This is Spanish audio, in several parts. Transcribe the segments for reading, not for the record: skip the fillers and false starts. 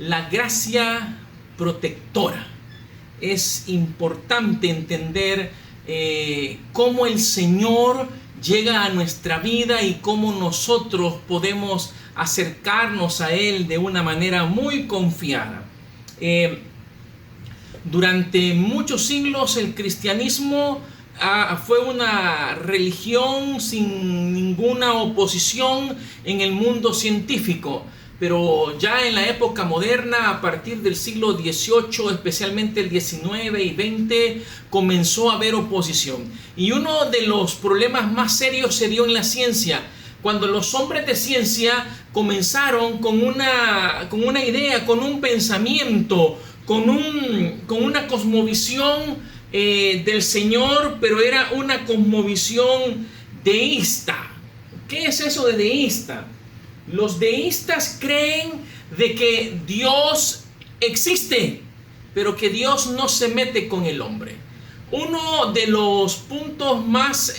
la gracia protectora. Es importante entender cómo el Señor llega a nuestra vida y cómo nosotros podemos acercarnos a Él de una manera muy confiada. Durante muchos siglos el cristianismo fue una religión sin ninguna oposición en el mundo científico. Pero ya en la época moderna, a partir del siglo XVIII, especialmente el XIX y XX, comenzó a haber oposición. Y uno de los problemas más serios se dio en la ciencia, cuando los hombres de ciencia comenzaron con una idea, con un pensamiento, con una cosmovisión del Señor, pero era una cosmovisión deísta. ¿Qué es eso de deísta? Los deístas creen de que Dios existe, pero que Dios no se mete con el hombre. Uno de los puntos más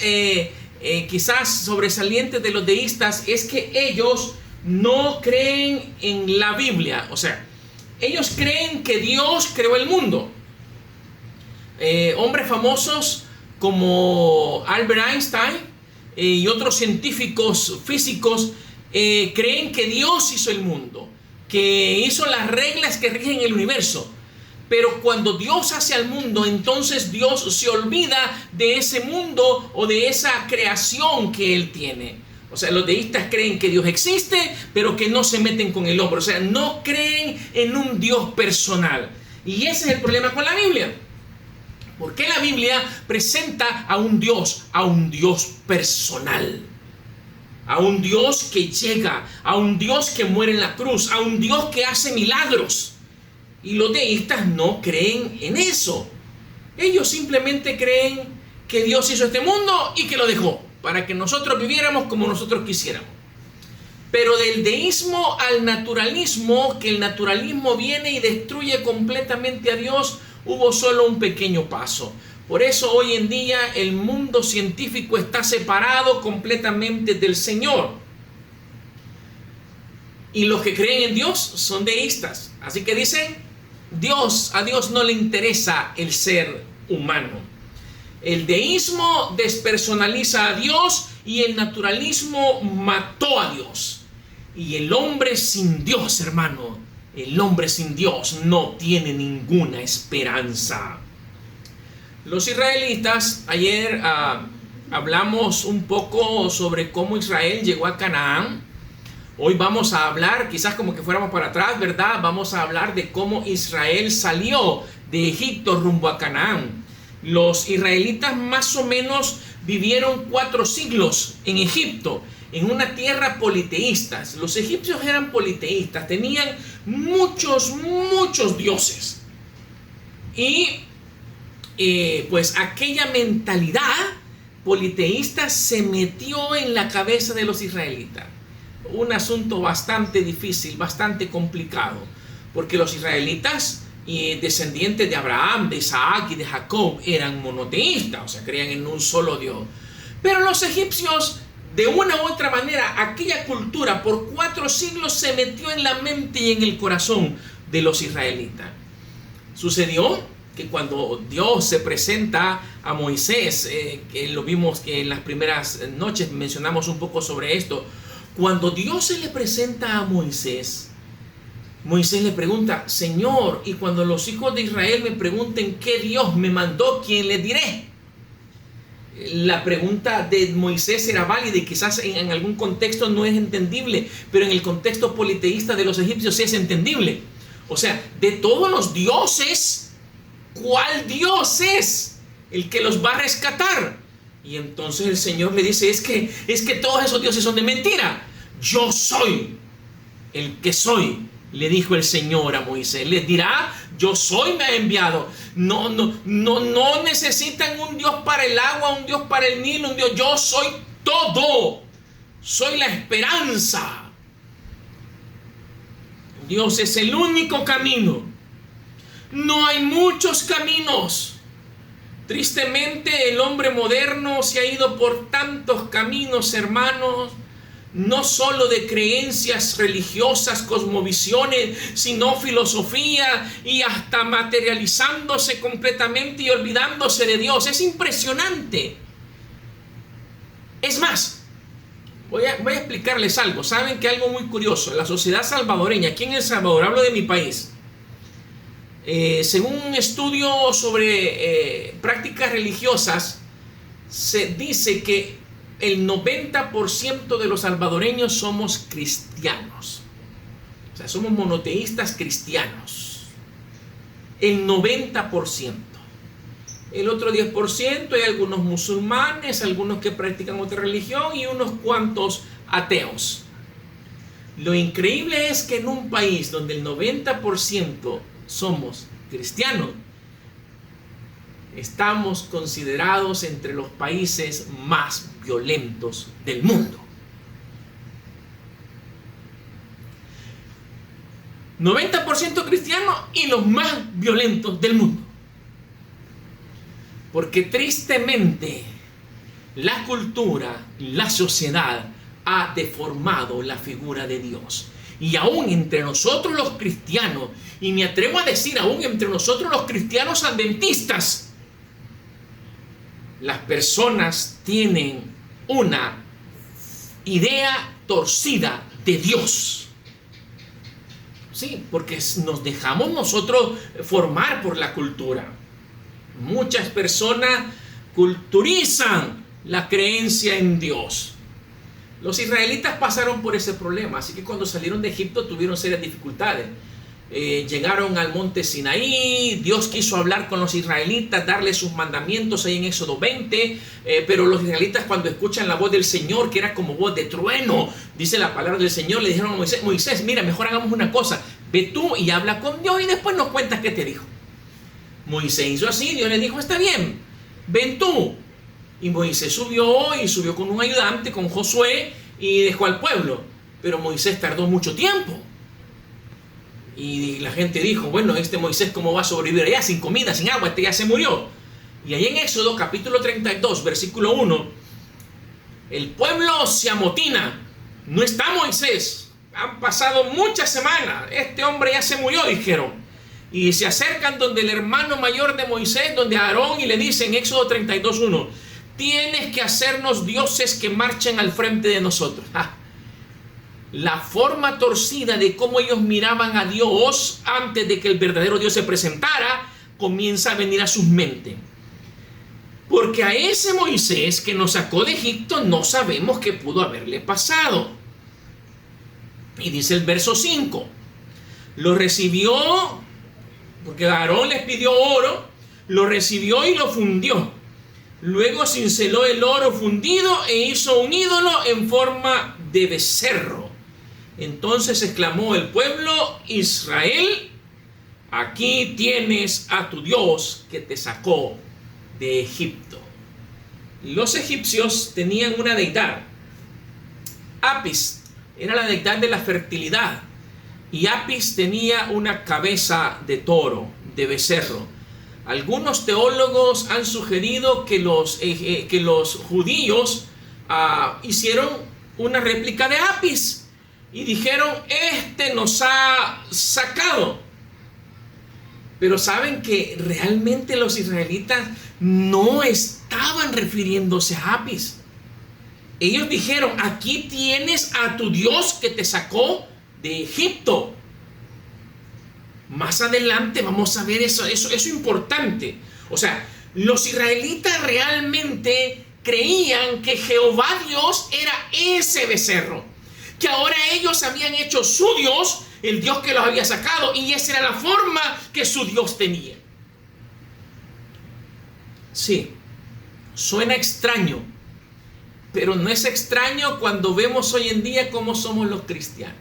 quizás sobresalientes de los deístas es que ellos no creen en la Biblia. O sea, ellos creen que Dios creó el mundo. Hombres famosos como Albert Einstein y otros científicos físicos creen que Dios hizo el mundo, que hizo las reglas que rigen el universo. Pero cuando Dios hace al mundo, entonces Dios se olvida de ese mundo o de esa creación que Él tiene. O sea, los deístas creen que Dios existe, pero que no se meten con el hombre. O sea, no creen en un Dios personal. Y ese es el problema con la Biblia. ¿Por qué la Biblia presenta a un Dios personal? A un Dios que llega, a un Dios que muere en la cruz, a un Dios que hace milagros. Y los deístas no creen en eso. Ellos simplemente creen que Dios hizo este mundo y que lo dejó para que nosotros viviéramos como nosotros quisiéramos. Pero del deísmo al naturalismo, que el naturalismo viene y destruye completamente a Dios, hubo solo un pequeño paso. Por eso hoy en día el mundo científico está separado completamente del Señor. Y los que creen en Dios son deístas. Así que dicen, a Dios no le interesa el ser humano. El deísmo despersonaliza a Dios y el naturalismo mató a Dios. Y el hombre sin Dios, hermano, el hombre sin Dios no tiene ninguna esperanza. Los israelitas, ayer hablamos un poco sobre cómo Israel llegó a Canaán. Hoy vamos a hablar, quizás como que fuéramos para atrás, ¿verdad? Vamos a hablar de cómo Israel salió de Egipto rumbo a Canaán. Los israelitas más o menos vivieron 4 siglos en Egipto, en una tierra politeísta. Los egipcios eran politeístas, tenían muchos dioses. Y pues aquella mentalidad politeísta se metió en la cabeza de los israelitas. Un asunto bastante difícil, bastante complicado, porque los israelitas descendientes de Abraham, de Isaac y de Jacob eran monoteístas, o sea, creían en un solo Dios. Pero los egipcios, de una u otra manera, aquella cultura por 4 siglos se metió en la mente y en el corazón de los israelitas. Sucedió que cuando Dios se presenta a Moisés, que lo vimos que en las primeras noches mencionamos un poco sobre esto, cuando Dios se le presenta a Moisés, Moisés le pregunta, Señor, y cuando los hijos de Israel me pregunten qué Dios me mandó, ¿quién les diré? La pregunta de Moisés era válida y quizás en algún contexto no es entendible, pero en el contexto politeísta de los egipcios sí es entendible. O sea, de todos los dioses, ¿cuál Dios es el que los va a rescatar? Y entonces el Señor le dice, es que todos esos dioses son de mentira. Yo soy el que soy, le dijo el Señor a Moisés. Les dirá, yo soy, me ha enviado. No necesitan un Dios para el agua, un Dios para el Nilo, un Dios. Yo soy todo. Soy la esperanza. Dios es el único camino. No hay muchos caminos. Tristemente el hombre moderno se ha ido por tantos caminos, hermanos, no solo de creencias religiosas, cosmovisiones, sino filosofía y hasta materializándose completamente y olvidándose de Dios. Es impresionante. Es más, voy a explicarles algo. Saben que algo muy curioso, la sociedad salvadoreña, aquí en El Salvador, hablo de mi país, según un estudio sobre prácticas religiosas, se dice que el 90% de los salvadoreños somos cristianos. O sea, somos monoteístas cristianos. El 90%. El otro 10% hay algunos musulmanes, algunos que practican otra religión y unos cuantos ateos. Lo increíble es que en un país donde el 90% somos cristianos, estamos considerados entre los países más violentos del mundo. 90% cristianos y los más violentos del mundo. Porque tristemente la cultura, la sociedad ha deformado la figura de Dios. Y aún entre nosotros los cristianos, y me atrevo a decir aún entre nosotros los cristianos adventistas, las personas tienen una idea torcida de Dios. Sí, porque nos dejamos nosotros formar por la cultura. Muchas personas culturizan la creencia en Dios. Los israelitas pasaron por ese problema, así que cuando salieron de Egipto tuvieron serias dificultades. Llegaron al monte Sinaí, Dios quiso hablar con los israelitas, darles sus mandamientos ahí en Éxodo 20, pero los israelitas cuando escuchan la voz del Señor, que era como voz de trueno, dice la palabra del Señor, le dijeron a Moisés, mira, mejor hagamos una cosa, ve tú y habla con Dios y después nos cuentas qué te dijo. Moisés hizo así, Dios le dijo, está bien, ven tú. Y Moisés subió con un ayudante, con Josué, y dejó al pueblo, pero Moisés tardó mucho tiempo. Y la gente dijo, bueno, este Moisés cómo va a sobrevivir allá sin comida, sin agua, este ya se murió. Y ahí en Éxodo capítulo 32, versículo 1, el pueblo se amotina, no está Moisés, han pasado muchas semanas, este hombre ya se murió, dijeron. Y se acercan donde el hermano mayor de Moisés, donde Aarón, y le dicen, Éxodo 32, 1, tienes que hacernos dioses que marchen al frente de nosotros. La forma torcida de cómo ellos miraban a Dios antes de que el verdadero Dios se presentara comienza a venir a sus mentes. Porque a ese Moisés que nos sacó de Egipto no sabemos qué pudo haberle pasado. Y dice el verso 5, lo recibió, porque Aarón les pidió oro, lo recibió y lo fundió. Luego cinceló el oro fundido e hizo un ídolo en forma de becerro. Entonces exclamó el pueblo, Israel, aquí tienes a tu Dios que te sacó de Egipto. Los egipcios tenían una deidad. Apis era la deidad de la fertilidad. Y Apis tenía una cabeza de toro, de becerro. Algunos teólogos han sugerido que los judíos hicieron una réplica de Apis. Y dijeron, este nos ha sacado. Pero saben que realmente los israelitas no estaban refiriéndose a Apis. Ellos dijeron, aquí tienes a tu Dios que te sacó de Egipto. Más adelante vamos a ver eso importante. O sea, los israelitas realmente creían que Jehová Dios era ese becerro, que ahora ellos habían hecho su Dios, el Dios que los había sacado, y esa era la forma que su Dios tenía. Sí, suena extraño, pero no es extraño cuando vemos hoy en día cómo somos los cristianos.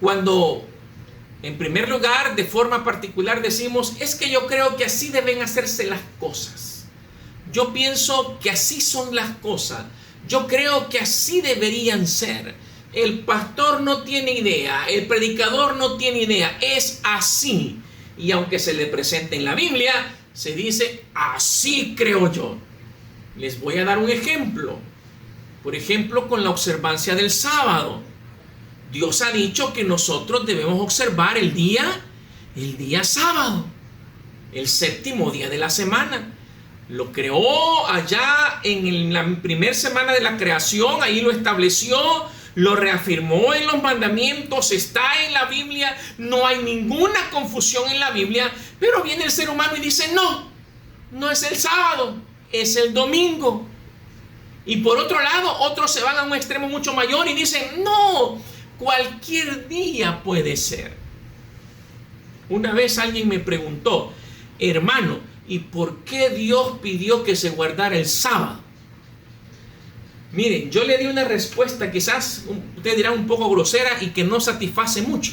Cuando, en primer lugar, de forma particular decimos, es que yo creo que así deben hacerse las cosas. Yo pienso que así son las cosas. Yo creo que así deberían ser. El pastor no tiene idea, el predicador no tiene idea, es así. Y aunque se le presente en la Biblia, se dice, así creo yo. Les voy a dar un ejemplo. Por ejemplo, con la observancia del sábado. Dios ha dicho que nosotros debemos observar el día sábado, el séptimo día de la semana. Lo creó allá en la primera semana de la creación, ahí lo estableció, lo reafirmó en los mandamientos, está en la Biblia, no hay ninguna confusión en la Biblia, pero viene el ser humano y dice, no es el sábado, es el domingo. Y por otro lado, otros se van a un extremo mucho mayor y dicen, no, cualquier día puede ser. Una vez alguien me preguntó, hermano, ¿y por qué Dios pidió que se guardara el sábado? Miren, yo le di una respuesta quizás usted dirá un poco grosera y que no satisface mucho.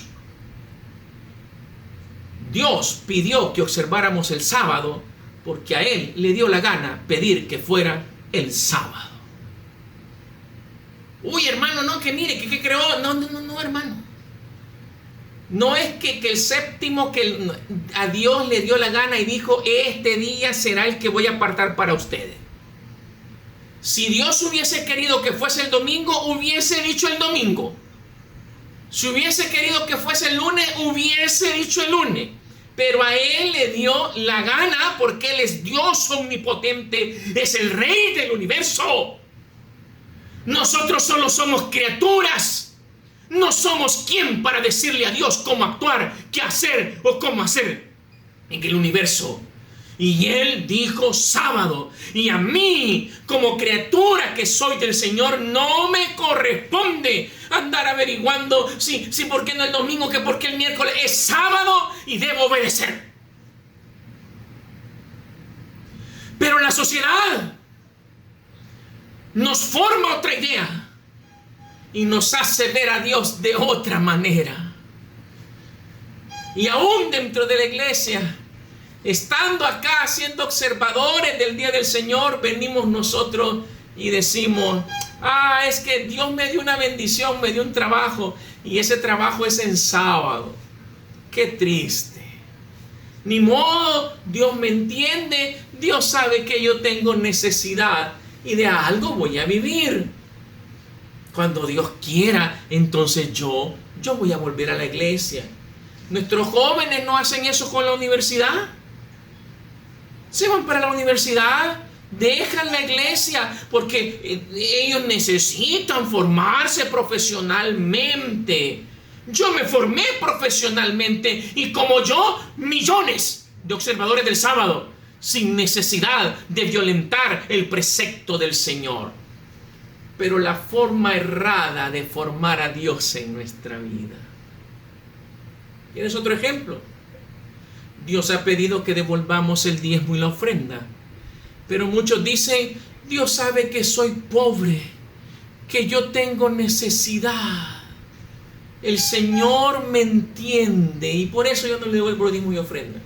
Dios pidió que observáramos el sábado porque a Él le dio la gana pedir que fuera el sábado. Uy, hermano, no, que mire, que creó. No, hermano. No es que el séptimo, que a Dios le dio la gana y dijo, este día será el que voy a apartar para ustedes. Si Dios hubiese querido que fuese el domingo, hubiese dicho el domingo. Si hubiese querido que fuese el lunes, hubiese dicho el lunes. Pero a Él le dio la gana porque Él es Dios omnipotente, es el Rey del universo. Nosotros solo somos criaturas. No somos quien para decirle a Dios cómo actuar, qué hacer o cómo hacer en el universo. Y Él dijo sábado. Y a mí, como criatura que soy del Señor, no me corresponde andar averiguando si por qué no el domingo, que por qué el miércoles. Es sábado y debo obedecer. Pero la sociedad nos forma otra idea y nos hace ver a Dios de otra manera. Y aún dentro de la iglesia, estando acá siendo observadores del día del Señor, venimos nosotros y decimos, es que Dios me dio una bendición, me dio un trabajo y ese trabajo es en sábado. Qué triste. Ni modo, Dios me entiende, Dios sabe que yo tengo necesidad y de algo voy a vivir. Cuando Dios quiera, entonces yo voy a volver a la iglesia. Nuestros jóvenes no hacen eso con la universidad. Se van para la universidad, dejan la iglesia porque ellos necesitan formarse profesionalmente. Yo me formé profesionalmente y como yo, millones de observadores del sábado, sin necesidad de violentar el precepto del Señor. Pero la forma errada de formar a Dios en nuestra vida. ¿Tienes otro ejemplo? Dios ha pedido que devolvamos el diezmo y la ofrenda. Pero muchos dicen, Dios sabe que soy pobre, que yo tengo necesidad. El Señor me entiende y por eso yo no le devuelvo el diezmo y ofrenda.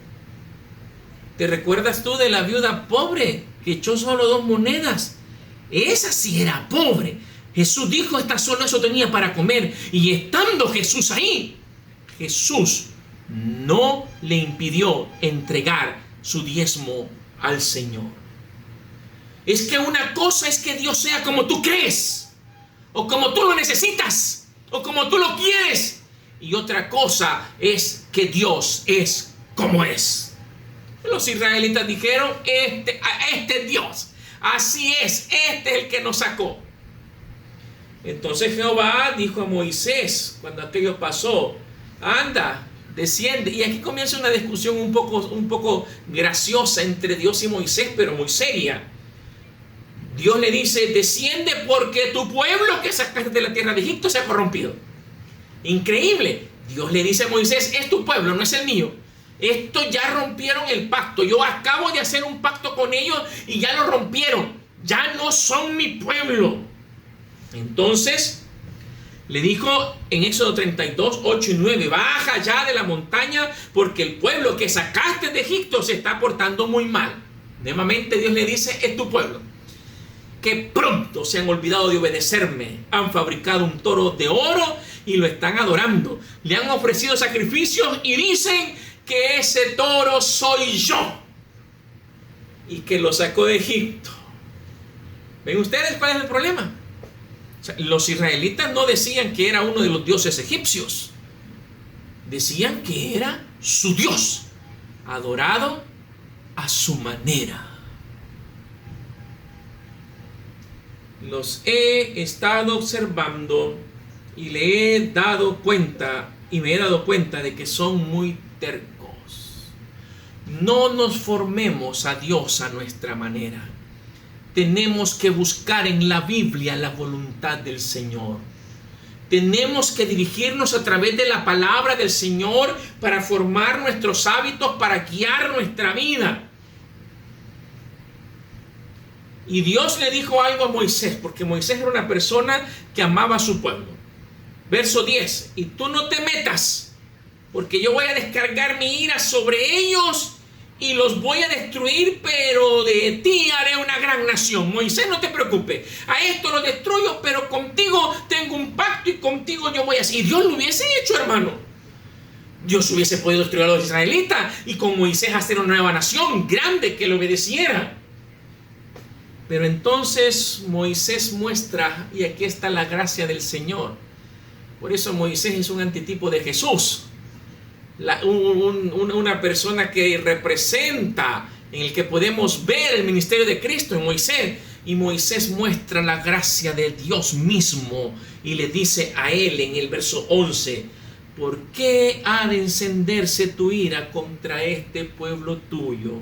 ¿Te recuerdas tú de la viuda pobre que echó solo 2 monedas? Esa sí era pobre. Jesús dijo, esta solo eso tenía para comer. Y estando Jesús ahí, Jesús no le impidió entregar su diezmo al Señor. Es que una cosa es que Dios sea como tú crees, o como tú lo necesitas, o como tú lo quieres. Y otra cosa es que Dios es como es. Los israelitas dijeron, este es Dios. Así es, este es el que nos sacó. Entonces Jehová dijo a Moisés, cuando aquello pasó, anda, desciende. Y aquí comienza una discusión un poco graciosa entre Dios y Moisés, pero muy seria. Dios le dice, desciende porque tu pueblo que sacaste de la tierra de Egipto se ha corrompido. Increíble. Dios le dice a Moisés, es tu pueblo, no es el mío. Estos ya rompieron el pacto. Yo acabo de hacer un pacto con ellos y ya lo rompieron. Ya no son mi pueblo. Entonces le dijo en Éxodo 32, 8 y 9, baja ya de la montaña porque el pueblo que sacaste de Egipto se está portando muy mal. Nuevamente Dios le dice, es tu pueblo. Que pronto se han olvidado de obedecerme. Han fabricado un toro de oro y lo están adorando. Le han ofrecido sacrificios y dicen que ese toro soy yo y que lo sacó de Egipto. ¿Ven ustedes cuál es el problema? O sea, los israelitas no decían que era uno de los dioses egipcios. Decían que era su Dios, adorado a su manera. Los he estado observando y le he dado cuenta, y me he dado cuenta de que son muy tercos. No nos formemos a Dios a nuestra manera. Tenemos que buscar en la Biblia la voluntad del Señor. Tenemos que dirigirnos a través de la palabra del Señor para formar nuestros hábitos, para guiar nuestra vida. Y Dios le dijo algo a Moisés, porque Moisés era una persona que amaba a su pueblo. Verso 10, y tú no te metas, porque yo voy a descargar mi ira sobre ellos y los voy a destruir, pero de ti haré una gran nación. Moisés, no te preocupes, a esto lo destruyo, pero contigo tengo un pacto y contigo yo voy a hacer. Y Dios lo hubiese hecho, hermano. Dios hubiese podido destruir a los israelitas y con Moisés hacer una nueva nación grande que le obedeciera. Pero entonces Moisés muestra, y aquí está la gracia del Señor. Por eso Moisés es un antitipo de Jesús. Una persona que representa, en el que podemos ver el ministerio de Cristo en Moisés. Y Moisés muestra la gracia de Dios mismo y le dice a él en el verso 11: ¿por qué ha de encenderse tu ira contra este pueblo tuyo,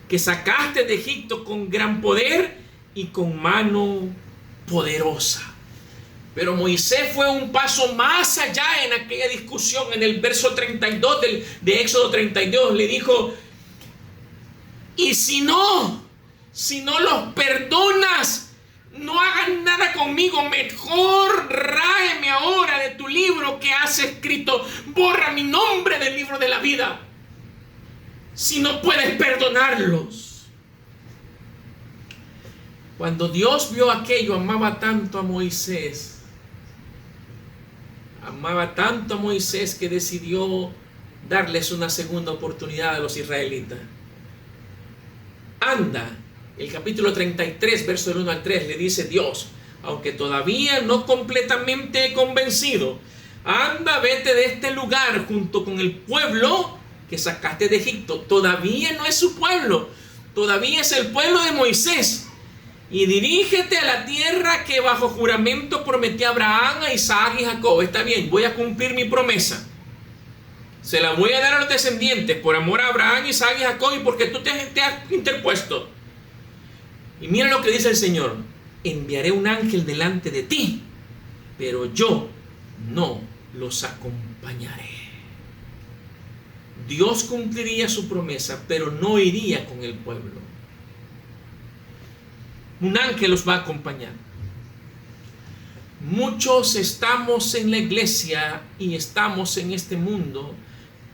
que sacaste de Egipto con gran poder y con mano poderosa? Pero Moisés fue un paso más allá en aquella discusión. En el verso 32 de Éxodo 32 le dijo: y si no los perdonas, no hagan nada conmigo, mejor ráeme ahora de tu libro que has escrito, borra mi nombre del libro de la vida, si no puedes perdonarlos. Cuando Dios vio aquello, amaba tanto a Moisés que decidió darles una segunda oportunidad a los israelitas. Anda, el capítulo 33, verso del 1 al 3, le dice Dios: aunque todavía no completamente he convencido, anda, vete de este lugar junto con el pueblo que sacaste de Egipto. Todavía no es su pueblo, todavía es el pueblo de Moisés. Y dirígete a la tierra que bajo juramento prometí a Abraham, a Isaac y Jacob. Está bien, voy a cumplir mi promesa. Se la voy a dar a los descendientes por amor a Abraham, Isaac y Jacob, y porque tú te has interpuesto. Y mira lo que dice el Señor: enviaré un ángel delante de ti, pero yo no los acompañaré. Dios cumpliría su promesa, pero no iría con el pueblo. Un ángel los va a acompañar. Muchos estamos en la iglesia y estamos en este mundo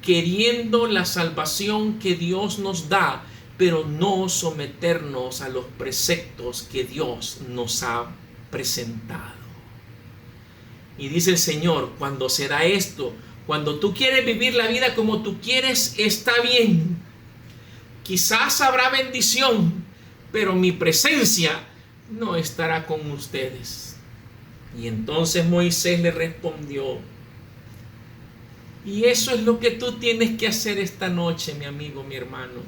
queriendo la salvación que Dios nos da, pero no someternos a los preceptos que Dios nos ha presentado. Y dice el Señor: cuando se da esto, cuando tú quieres vivir la vida como tú quieres, está bien. Quizás habrá bendición, pero mi presencia no estará con ustedes. Y entonces Moisés le respondió: y eso es lo que tú tienes que hacer esta noche, mi amigo, mi hermano.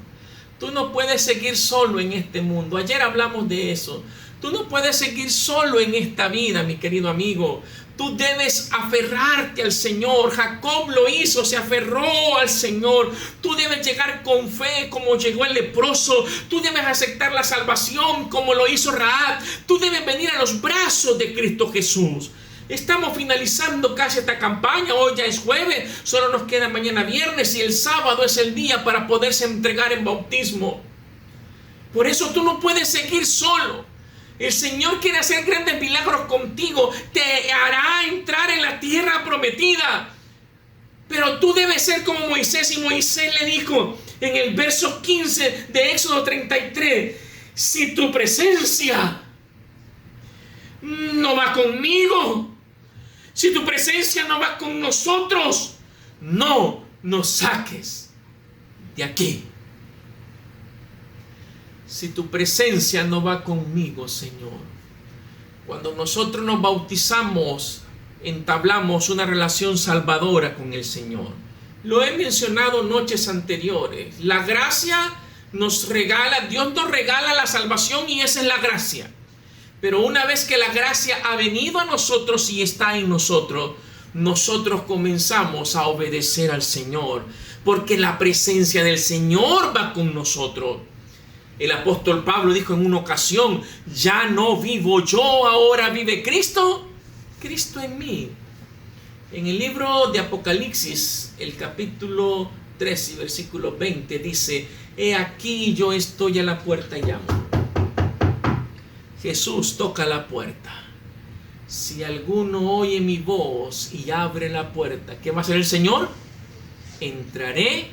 Tú no puedes seguir solo en este mundo. Ayer hablamos de eso. Tú no puedes seguir solo en esta vida, mi querido amigo. Tú debes aferrarte al Señor. Jacob lo hizo, se aferró al Señor. Tú debes llegar con fe como llegó el leproso. Tú debes aceptar la salvación como lo hizo Rahab. Tú debes venir a los brazos de Cristo Jesús. Estamos finalizando casi esta campaña. Hoy ya es jueves, solo nos queda mañana viernes y el sábado es el día para poderse entregar en bautismo. Por eso tú no puedes seguir solo. El Señor quiere hacer grandes milagros contigo, te hará entrar en la tierra prometida. Pero tú debes ser como Moisés, y Moisés le dijo en el verso 15 de Éxodo 33: si tu presencia no va conmigo, si tu presencia no va con nosotros, no nos saques de aquí. Si tu presencia no va conmigo, Señor, Cuando nosotros nos bautizamos, entablamos una relación salvadora con el Señor. Lo he mencionado noches anteriores. La gracia nos regala, Dios nos regala la salvación y esa es la gracia. Pero una vez que la gracia ha venido a nosotros y está en nosotros, nosotros comenzamos a obedecer al Señor, porque la presencia del Señor va con nosotros. El apóstol Pablo dijo en una ocasión: ya no vivo yo, ahora vive Cristo, Cristo en mí. En el libro de Apocalipsis, el capítulo 3 y versículo 20 dice: he aquí yo estoy a la puerta y llamo. Jesús toca la puerta. Si alguno oye mi voz y abre la puerta, ¿qué va a hacer el Señor? Entraré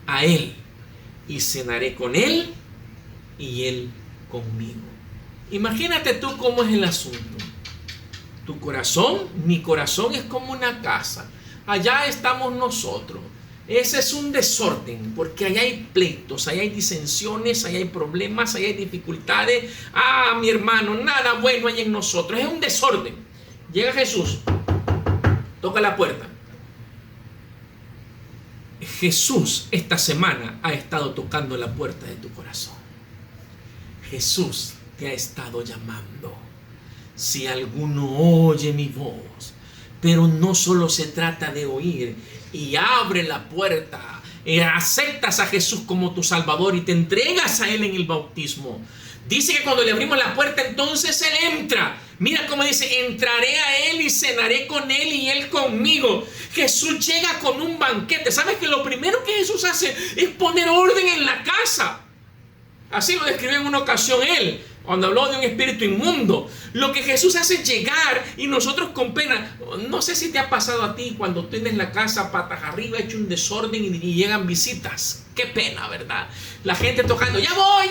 a Él y cenaré con Él y Él conmigo. Imagínate tú cómo es el asunto. Tu corazón, mi corazón es como una casa. Allá estamos nosotros. Ese es un desorden, porque allá hay pleitos, allá hay disensiones, allá hay problemas, allá hay dificultades. Ah, mi hermano, nada bueno hay en nosotros. Es un desorden. Llega Jesús, toca la puerta. Jesús esta semana ha estado tocando la puerta de tu corazón. Jesús te ha estado llamando. Si alguno oye mi voz, pero no solo se trata de oír, y abre la puerta, aceptas a Jesús como tu Salvador y te entregas a Él en el bautismo. Dice que cuando le abrimos la puerta, entonces Él entra. Mira cómo dice: entraré a Él y cenaré con Él y Él conmigo. Jesús llega con un banquete. ¿Sabes que lo primero que Jesús hace es poner orden en la casa? Así lo describió en una ocasión Él, cuando habló de un espíritu inmundo. Lo que Jesús hace es llegar y nosotros con pena. No sé si te ha pasado a ti cuando tienes la casa patas arriba, hecho un desorden y llegan visitas. Qué pena, ¿verdad? La gente tocando: ya voy,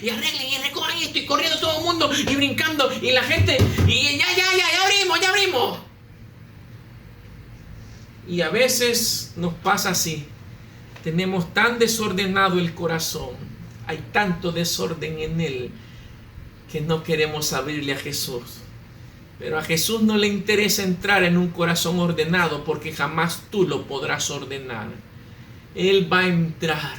y arreglen y recojan esto, y corriendo todo el mundo y brincando, y la gente, y ya abrimos. Y a veces nos pasa así. Tenemos tan desordenado el corazón, hay tanto desorden en él, que no queremos abrirle a Jesús. Pero a Jesús no le interesa entrar en un corazón ordenado, porque jamás tú lo podrás ordenar. Él va a entrar,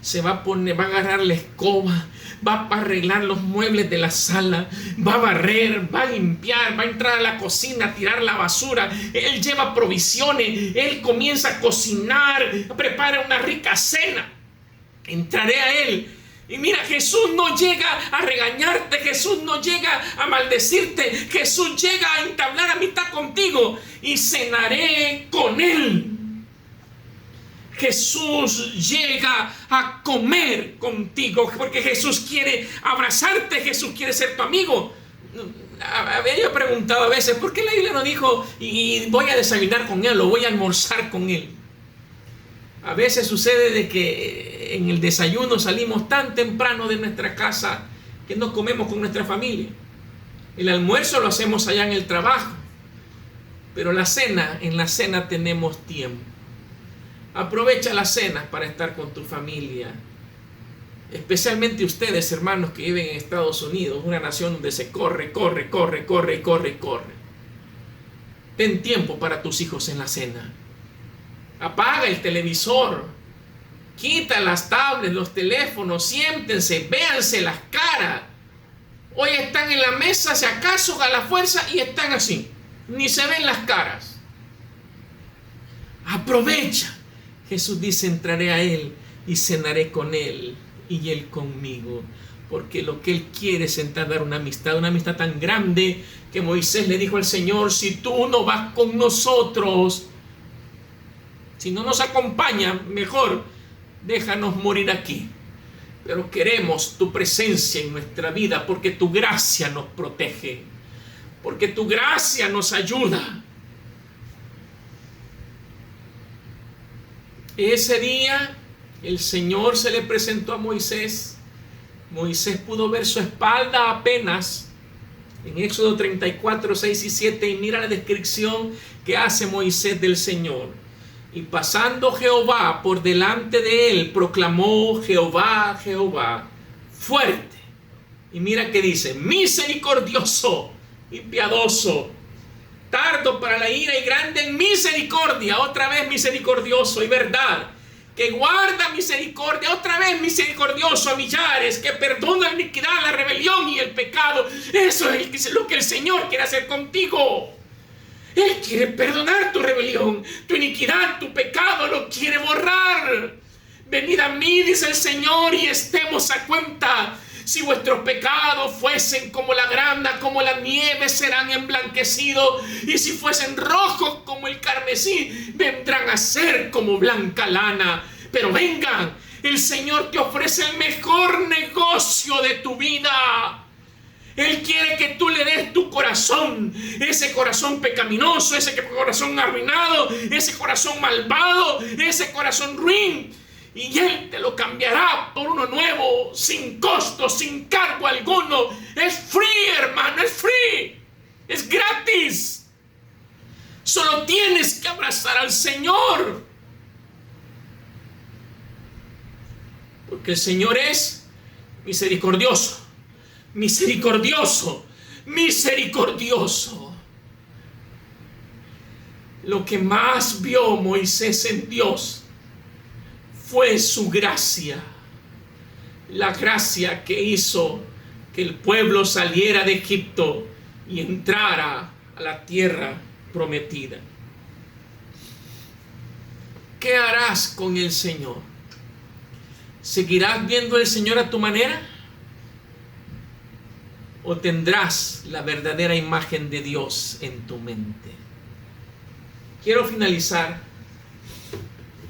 se va a poner, va a agarrar la escoba, va a arreglar los muebles de la sala, va a barrer, va a limpiar, va a entrar a la cocina a tirar la basura. Él lleva provisiones, Él comienza a cocinar, prepara una rica cena. Entraré a Él. Y mira, Jesús no llega a regañarte, Jesús no llega a maldecirte, Jesús llega a entablar amistad contigo y cenaré con Él. Jesús llega a comer contigo, porque Jesús quiere abrazarte, Jesús quiere ser tu amigo. Había preguntado a veces: ¿por qué la Biblia no dijo y voy a desayunar con Él o voy a almorzar con Él? A veces sucede de que en el desayuno salimos tan temprano de nuestra casa que no comemos con nuestra familia. El almuerzo lo hacemos allá en el trabajo, pero la cena, en la cena tenemos tiempo. Aprovecha las cenas para estar con tu familia. Especialmente ustedes, hermanos, que viven en Estados Unidos, una nación donde se corre. Ten tiempo para tus hijos en la cena. Apaga el televisor, quita las tablets, los teléfonos, siéntense, véanse las caras. Hoy están en la mesa, si acaso a la fuerza, y están así, ni se ven las caras. Aprovecha. Jesús dice: entraré a Él y cenaré con Él y Él conmigo. Porque lo que Él quiere es entablar una amistad tan grande que Moisés le dijo al Señor: si tú no vas con nosotros, si no nos acompaña, mejor déjanos morir aquí. Pero queremos tu presencia en nuestra vida, porque tu gracia nos protege, porque tu gracia nos ayuda. Ese día el Señor se le presentó a Moisés. Moisés pudo ver su espalda apenas en Éxodo 34, 6 y 7, y mira la descripción que hace Moisés del Señor. Y pasando Jehová por delante de él, proclamó: Jehová, Jehová, fuerte. Y mira que dice: misericordioso y piadoso, tardo para la ira y grande en misericordia, otra vez misericordioso y verdad, que guarda misericordia, otra vez misericordioso a millares, que perdona la iniquidad, la rebelión y el pecado. Eso es lo que el Señor quiere hacer contigo. Él quiere perdonar tu rebelión, tu iniquidad, tu pecado, lo quiere borrar. Venid a mí, dice el Señor, y estemos a cuenta. Si vuestros pecados fuesen como la grana, como la nieve, serán emblanquecidos. Y si fuesen rojos como el carmesí, vendrán a ser como blanca lana. Pero vengan, el Señor te ofrece el mejor negocio de tu vida. Él quiere que tú le des tu corazón, ese corazón pecaminoso, ese corazón arruinado, ese corazón malvado, ese corazón ruin. Y Él te lo cambiará por uno nuevo, sin costo, sin cargo alguno. Es free, hermano, es free. Es gratis. Solo tienes que abrazar al Señor. Porque el Señor es misericordioso, misericordioso, misericordioso. Lo que más vio Moisés en Dios fue su gracia, la gracia que hizo que el pueblo saliera de Egipto y entrara a la tierra prometida. ¿Qué harás con el Señor? ¿Seguirás viendo al Señor a tu manera? ¿O tendrás la verdadera imagen de Dios en tu mente? Quiero finalizar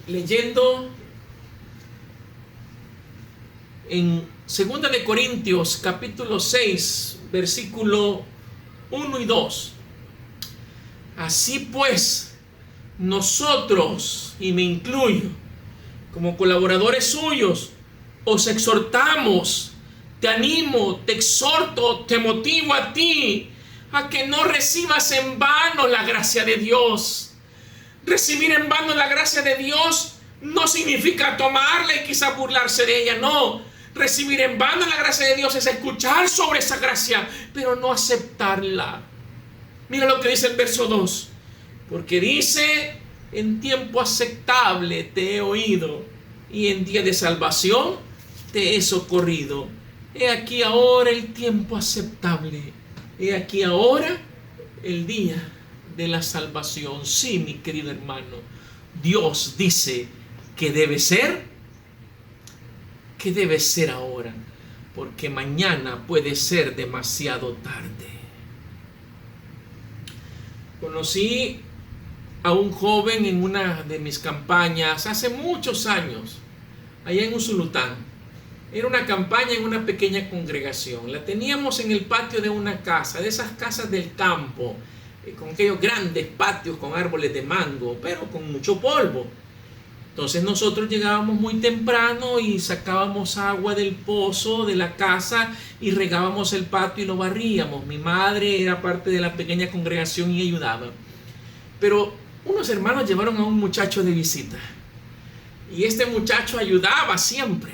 leyendo en 2 de Corintios capítulo 6, versículo 1 y 2. Así pues, nosotros, y me incluyo, como colaboradores suyos, os exhortamos, te animo, te exhorto, te motivo a ti, a que no recibas en vano la gracia de Dios. Recibir en vano la gracia de Dios no significa tomarla y quizá burlarse de ella, no. Recibir en vano la gracia de Dios es escuchar sobre esa gracia, pero no aceptarla. Mira lo que dice el verso 2. Porque dice, en tiempo aceptable te he oído, y en día de salvación te he socorrido. He aquí ahora el tiempo aceptable. He aquí ahora el día de la salvación. Sí, mi querido hermano, Dios dice que debe ser ahora, porque mañana puede ser demasiado tarde. Conocí a un joven en una de mis campañas hace muchos años, allá en Usulután. Era una campaña en una pequeña congregación. La teníamos en el patio de una casa, de esas casas del campo, con aquellos grandes patios con árboles de mango, pero con mucho polvo. Entonces nosotros llegábamos muy temprano y sacábamos agua del pozo de la casa y regábamos el patio y lo barríamos. Mi madre era parte de la pequeña congregación y ayudaba. Pero unos hermanos llevaron a un muchacho de visita. Y este muchacho ayudaba siempre.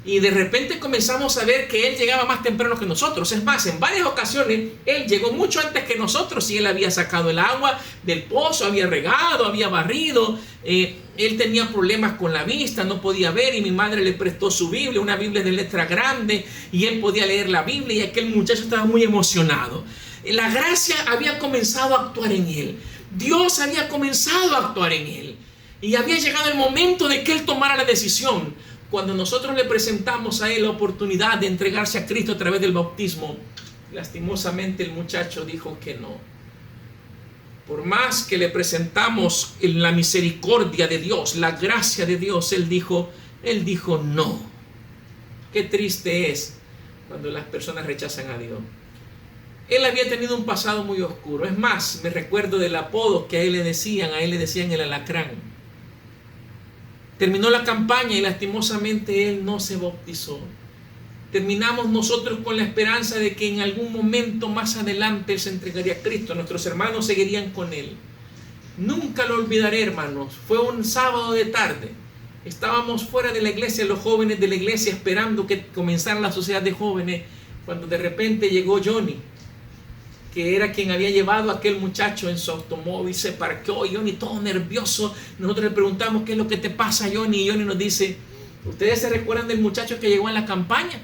Y de repente comenzamos a ver que él llegaba más temprano que nosotros. Es más, en varias ocasiones él llegó mucho antes que nosotros y él había sacado el agua del pozo, había regado, había barrido. Él tenía problemas con la vista, no podía ver, y mi madre le prestó su Biblia, una Biblia de letra grande, y él podía leer la Biblia, y aquel muchacho estaba muy emocionado. La gracia había comenzado a actuar en él. Dios había comenzado a actuar en él. Y había llegado el momento de que él tomara la decisión. Cuando nosotros le presentamos a él la oportunidad de entregarse a Cristo a través del bautismo, lastimosamente el muchacho dijo que no. Por más que le presentamos la misericordia de Dios, la gracia de Dios, él dijo no. Qué triste es cuando las personas rechazan a Dios. Él había tenido un pasado muy oscuro. Es más, me recuerdo del apodo que a él le decían el alacrán. Terminó la campaña y lastimosamente él no se bautizó. Terminamos nosotros con la esperanza de que en algún momento más adelante él se entregaría a Cristo. Nuestros hermanos seguirían con él. Nunca lo olvidaré, hermanos. Fue un sábado de tarde. Estábamos fuera de la iglesia, los jóvenes de la iglesia, esperando que comenzara la sociedad de jóvenes, cuando de repente llegó Johnny. que era quien había llevado a aquel muchacho en su automóvil, se parqueó. Y Johnny, todo nervioso, nosotros le preguntamos: ¿qué es lo que te pasa, Johnny? Y Johnny nos dice: ¿ustedes se recuerdan del muchacho que llegó en la campaña?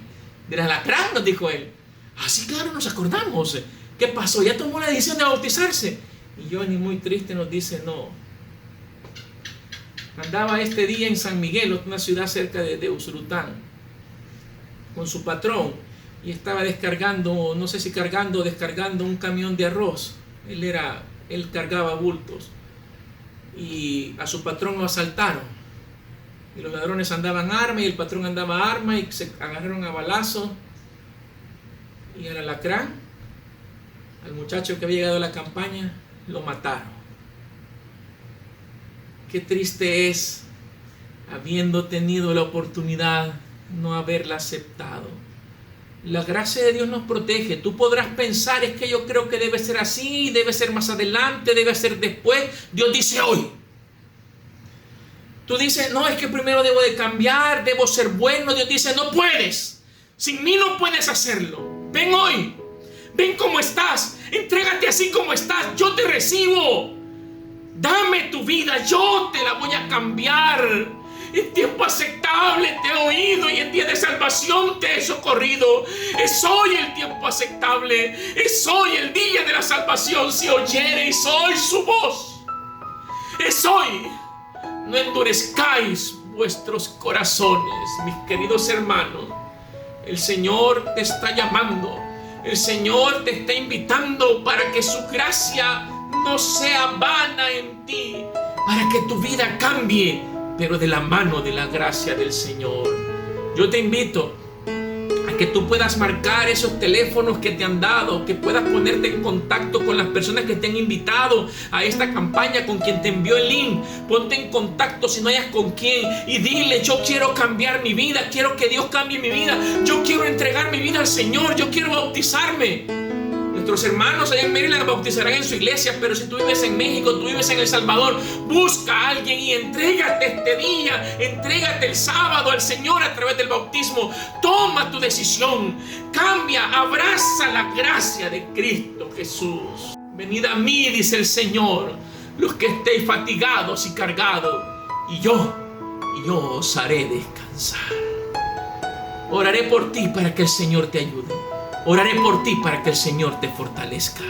Del alacrán, nos dijo él. Ah, sí, claro, nos acordamos. ¿Qué pasó? ¿Ya tomó la decisión de bautizarse? Y Johnny, muy triste, nos dice: no. Andaba este día en San Miguel, una ciudad cerca de Usulután, con su patrón, y estaba descargando, no sé si cargando o descargando un camión de arroz. Él cargaba bultos, y a su patrón lo asaltaron, y los ladrones andaban arma y el patrón andaba arma, y se agarraron a balazos, y al alacrán, al muchacho que había llegado a la campaña, lo mataron. Qué triste es, habiendo tenido la oportunidad, no haberla aceptado. La gracia de Dios nos protege. Tú podrás pensar: es que yo creo que debe ser así, debe ser más adelante, debe ser después. Dios dice hoy. Tú dices: no, es que primero debo de cambiar, debo ser bueno. Dios dice: no puedes. Sin mí no puedes hacerlo. Ven hoy. Ven como estás. Entrégate así como estás. Yo te recibo. Dame tu vida. Yo te la voy a cambiar. En tiempo aceptable te he oído, y en día de salvación te he socorrido. Es hoy el tiempo aceptable. Es hoy el día de la salvación. Si oyereis hoy su voz. Es hoy. No endurezcáis vuestros corazones, mis queridos hermanos. El Señor te está llamando. El Señor te está invitando para que su gracia no sea vana en ti, para que tu vida cambie, pero de la mano de la gracia del Señor. Yo te invito a que tú puedas marcar esos teléfonos que te han dado, que puedas ponerte en contacto con las personas que te han invitado a esta campaña, con quien te envió el link. Ponte en contacto si no hayas con quién, y dile: yo quiero cambiar mi vida, quiero que Dios cambie mi vida, yo quiero entregar mi vida al Señor, yo quiero bautizarme. Nuestros hermanos allá en Maryland bautizarán en su iglesia, pero si tú vives en México, tú vives en El Salvador, busca a alguien y entrégate este día, entrégate el sábado al Señor a través del bautismo. Toma tu decisión, cambia, abraza la gracia de Cristo Jesús. Venid a mí, dice el Señor, los que estéis fatigados y cargados, y yo os haré descansar. Oraré por ti para que el Señor te ayude. Oraré por ti para que el Señor te fortalezca.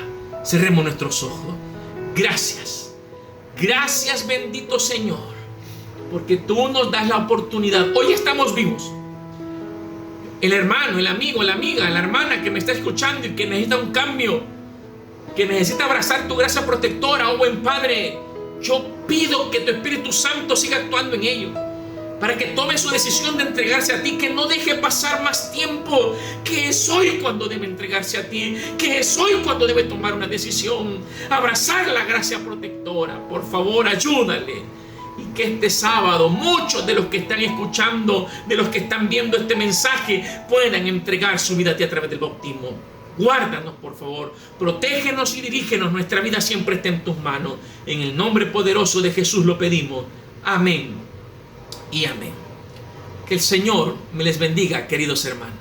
Cerremos nuestros ojos. Gracias. Gracias, bendito Señor, porque tú nos das la oportunidad. Hoy estamos vivos. El hermano, el amigo, la amiga, la hermana que me está escuchando y que necesita un cambio, que necesita abrazar tu gracia protectora, oh buen Padre, yo pido que tu Espíritu Santo siga actuando en ellos, para que tome su decisión de entregarse a ti, que no deje pasar más tiempo, que es hoy cuando debe entregarse a ti, que es hoy cuando debe tomar una decisión, abrazar la gracia protectora. Por favor, ayúdale, y que este sábado muchos de los que están escuchando, de los que están viendo este mensaje, puedan entregar su vida a ti a través del bautismo. Guárdanos, por favor, protégenos y dirígenos. Nuestra vida siempre está en tus manos. En el nombre poderoso de Jesús lo pedimos. Amén y amén. Que el Señor me les bendiga, queridos hermanos.